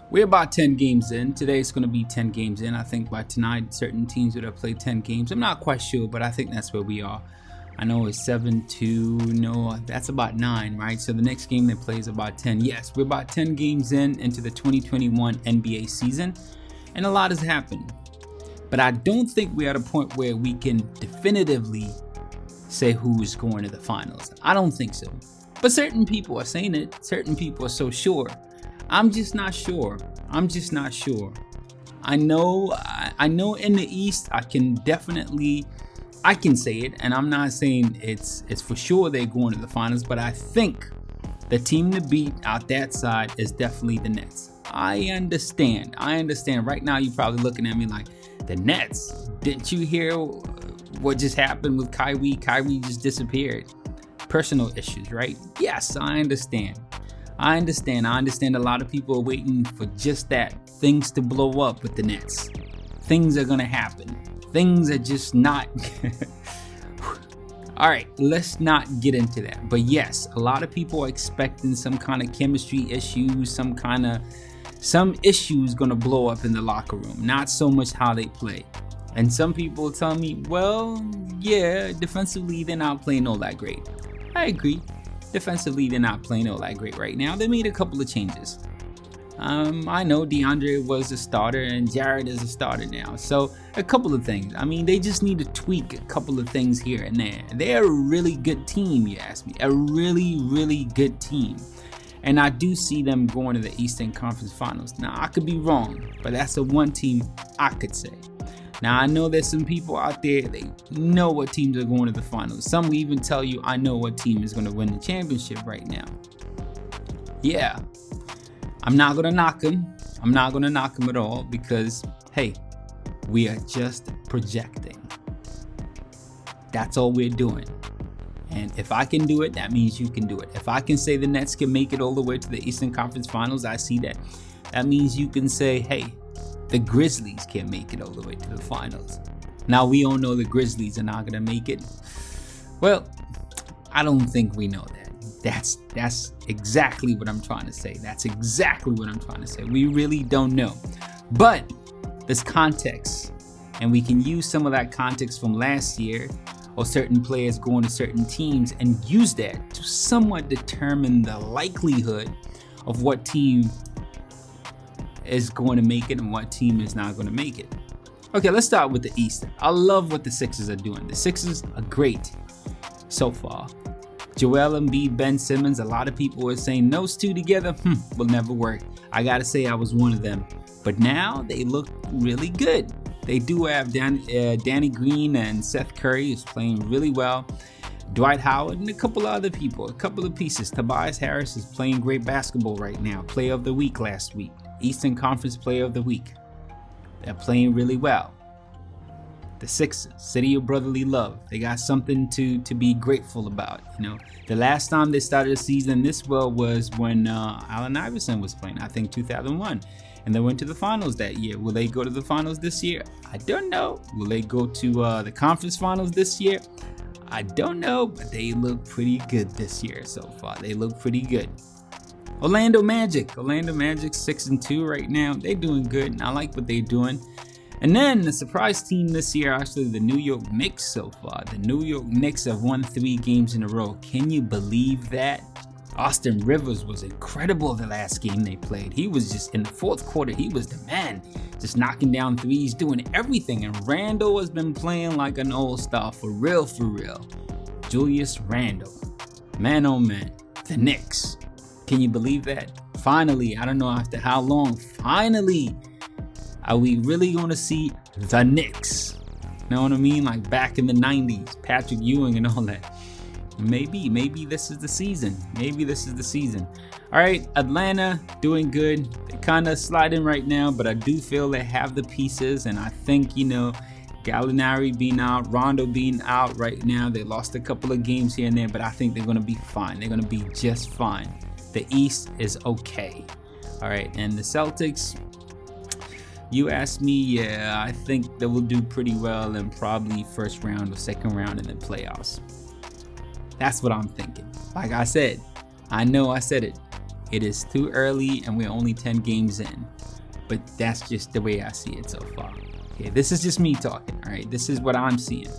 We're about 10 games in. Today it's going to be 10 games in. I think by tonight, certain teams would have played 10 games. I'm not quite sure, but I think that's where we are. I know it's 7-2. No, that's about 9, right? So the next game they play is about 10. Yes, we're about 10 games into the 2021 NBA season, and a lot has happened. But I don't think we're at a point where we can definitively say who's going to the finals. I don't think so. But certain people are saying it. Certain people are so sure. I'm just not sure. I know in the East, I can say it, and I'm not saying it's for sure they're going to the finals, but I think the team to beat out that side is definitely the Nets. I understand. Right now, you're probably looking at me like, the Nets? Didn't you hear what just happened with Kyrie? Kyrie just disappeared. Personal issues, right? Yes, I understand. I understand a lot of people are waiting for just that. Things to blow up with the Nets. Things are going to happen. Things are just not. All right, let's not get into that. But yes, a lot of people are expecting some kind of chemistry issues, some issues going to blow up in the locker room. Not so much how they play. And some people tell me, well, yeah, defensively, they're not playing all that great. I agree. Defensively, they're not playing all that great right now. They made a couple of changes. I know DeAndre was a starter and Jared is a starter now. So a couple of things. I mean, they just need to tweak a couple of things here and there. They're a really good team, you ask me. A really, really good team. And I do see them going to the Eastern Conference Finals. Now, I could be wrong, but that's the one team I could say. Now, I know there's some people out there, they know what teams are going to the finals. Some will even tell you, I know what team is going to win the championship right now. Yeah, I'm not going to knock them. I'm not going to knock them at all because, hey, we are just projecting. That's all we're doing. And if I can do it, that means you can do it. If I can say the Nets can make it all the way to the Eastern Conference Finals, I see that. That means you can say, hey, the Grizzlies can't make it all the way to the finals. Now, we all know the Grizzlies are not going to make it. Well, I don't think we know that. That's exactly what I'm trying to say. We really don't know. But there's context, and we can use some of that context from last year or certain players going to certain teams and use that to somewhat determine the likelihood of what team is going to make it and what team is not going to make it. Okay, let's start with the East. I love what the Sixers are doing. The Sixers are great so far. Joel Embiid, Ben Simmons, a lot of people were saying those two together will never work. I gotta say I was one of them. But now they look really good. They do have Danny Green and Seth Curry is playing really well. Dwight Howard and a couple of other people, a couple of pieces. Tobias Harris is playing great basketball right now. Player of the week last week. Eastern Conference Player of the Week. They're playing really well. The Sixers, City of Brotherly Love. They got something to be grateful about. You know, the last time they started the season this well was when Allen Iverson was playing. I think 2001, and they went to the finals that year. Will they go to the finals this year? I don't know. Will they go to the conference finals this year? I don't know, but they look pretty good this year so far. They look pretty good. Orlando Magic 6-2 right now. They're doing good, and I like what they're doing. And then the surprise team this year, actually, the New York Knicks so far. The New York Knicks have won 3 games in a row. Can you believe that? Austin Rivers was incredible the last game they played. He was just in the fourth quarter. He was the man, just knocking down threes, doing everything. And Randle has been playing like an all-star for real. Julius Randle, man, oh man, the Knicks. Can you believe that? Finally, I don't know after how long, finally, are we really going to see the Knicks? Know what I mean? Like back in the 90s, Patrick Ewing and all that. Maybe this is the season. All right, Atlanta doing good. They're kind of sliding right now, but I do feel they have the pieces, and I think, Gallinari being out, Rondo being out right now, they lost a couple of games here and there, but I think they're going to be fine. They're going to be just fine. The East is okay. All right, and the Celtics, you ask me, yeah, I think they will do pretty well in probably first round or second round in the playoffs. That's what I'm thinking. Like I said, I know I said it. It is too early and we're only 10 games in. But that's just the way I see it so far. Okay, this is just me talking, all right? This is what I'm seeing.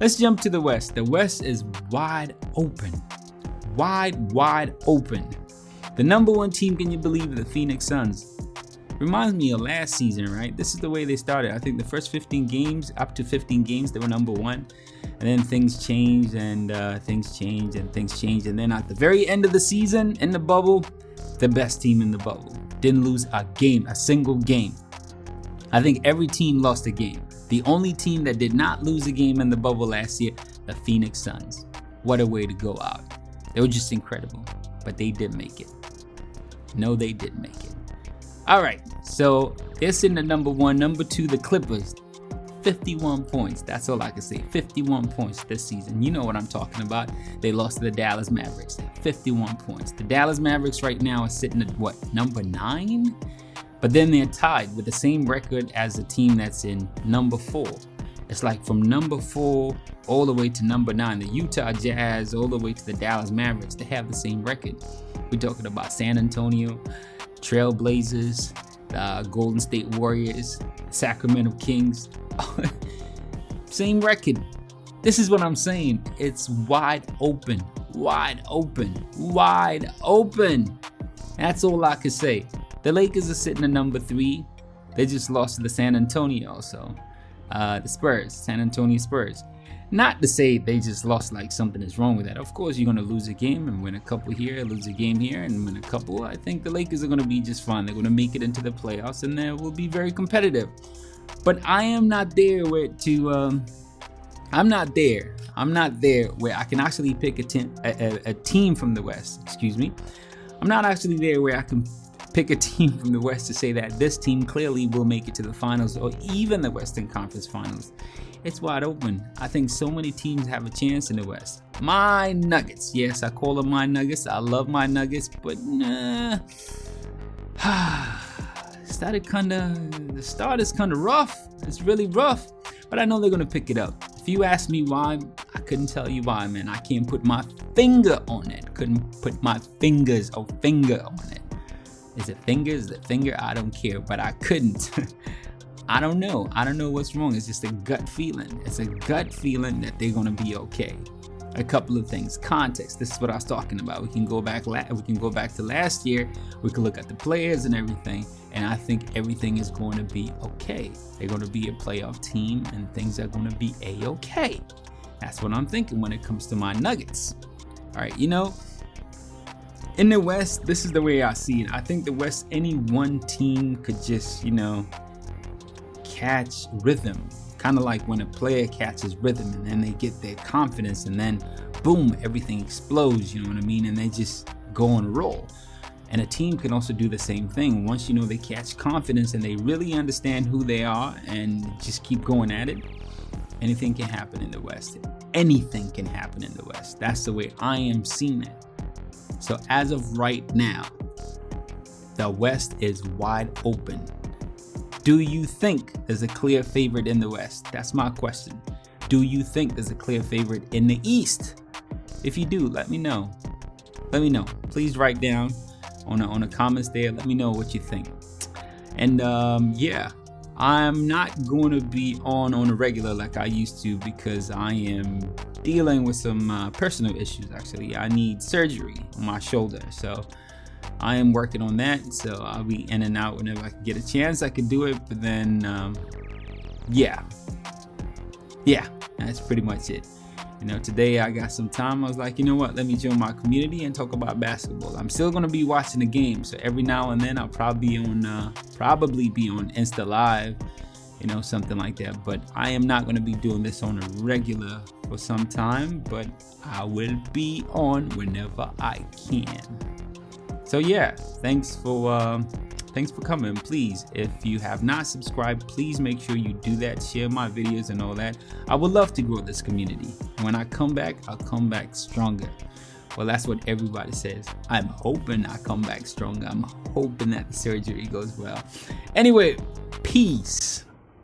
Let's jump to the West. The West is wide open. Wide open. The number one team, can you believe it? The Phoenix Suns. Reminds me of last season, right? This is the way they started. I think the first 15 games, up to 15 games, they were number one. And then things changed and things changed. And then at the very end of the season, in the bubble, the best team in the bubble. Didn't lose a game, a single game. I think every team lost a game. The only team that did not lose a game in the bubble last year, the Phoenix Suns. What a way to go out. They were just incredible, but they didn't make it. No, they didn't make it. All right, so they're sitting at number one. Number two, the Clippers, 51 points. That's all I can say. 51 points this season. You know what I'm talking about. They lost to the Dallas Mavericks. 51 points. The Dallas Mavericks right now are sitting at what, number 9? But then they're tied with the same record as the team that's in number 4. It's like from number 4 all the way to number 9. The Utah Jazz all the way to the Dallas Mavericks. They have the same record. We're talking about San Antonio, Trailblazers, the Golden State Warriors, Sacramento Kings. Same record. This is what I'm saying. It's wide open. Wide open. Wide open. That's all I can say. The Lakers are sitting at number 3. They just lost to the San Antonio, so the Spurs, San Antonio Spurs. Not to say they just lost like something is wrong with that. Of course, you're going to lose a game and win a couple here, lose a game here and win a couple. I think the Lakers are going to be just fine. They're going to make it into the playoffs and they will be very competitive. But I am not there where I'm not there where I can actually pick a team from the West. Excuse me. I'm not actually there where I can pick a team from the West to say that this team clearly will make it to the finals or even the Western Conference Finals. It's wide open. I think so many teams have a chance in the West. My Nuggets. Yes, I call them my Nuggets. I love my Nuggets, but nah. The start is kind of rough. It's really rough, but I know they're going to pick it up. If you ask me why, I couldn't tell you why, man. I can't put my finger on it. Couldn't put my finger on it. Is it fingers? Is it finger? I don't care, but I couldn't. I don't know. I don't know what's wrong. It's just a gut feeling. It's a gut feeling that they're going to be okay. A couple of things. Context. This is what I was talking about. We can go back to last year. We can look at the players and everything. And I think everything is going to be okay. They're going to be a playoff team and things are going to be a-okay. That's what I'm thinking when it comes to my Nuggets. All right, in the West, this is the way I see it. I think the West, any one team could just, catch rhythm. Kind of like when a player catches rhythm and then they get their confidence and then boom, everything explodes, you know what I mean? And they just go on a roll. And a team can also do the same thing. Once they catch confidence and they really understand who they are and just keep going at it, anything can happen in the West. Anything can happen in the West. That's the way I am seeing it. So as of right now, the West is wide open. Do you think there's a clear favorite in the West? That's my question. Do you think there's a clear favorite in the East? If you do, let me know. Let me know. Please write down on the comments there. Let me know what you think. And I'm not going to be on a regular like I used to because I am dealing with some personal issues. Actually, I need surgery on my shoulder, so I am working on that. So I'll be in and out whenever I can get a chance. I can do it, but then that's pretty much it. Today I got some time. I was like, you know what? Let me join my community and talk about basketball. I'm still gonna be watching the game, so every now and then I'll probably be on Insta Live, something like that. But I am not gonna be doing this on a regular for some time. But I will be on whenever I can. So yeah, thanks for coming. Please, if you have not subscribed, please make sure you do that. Share my videos and all that. I would love to grow this community. When I come back, I'll come back stronger. Well, that's what everybody says. I'm hoping I come back stronger. I'm hoping that the surgery goes well. Anyway, peace.